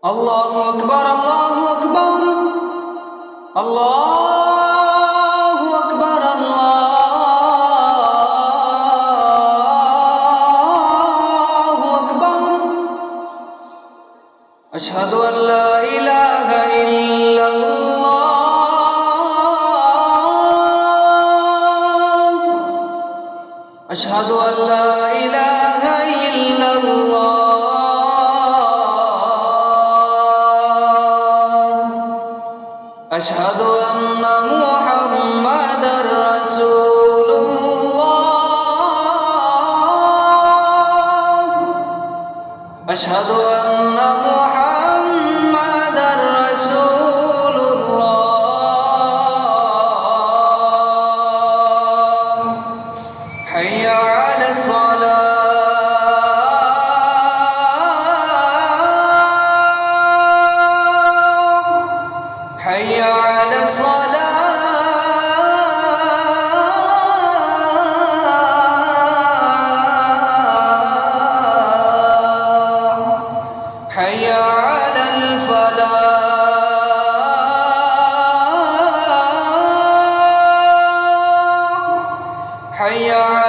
আল্লাহু আকবার, আল্লাহু আকবার, আল্লাহু আকবার, আল্লাহু আকবার। আশহাদু আল লা ইলাহা ইল্লাল্লাহ, আশহাদু আল লা ইলাহা ইল্লাল্লাহ, أشهد أن محمدًا رسول الله، أشهد أن محمدًا رسول الله، حي على الصلاة، حي على الصلاة، حي على الفلاح، حي على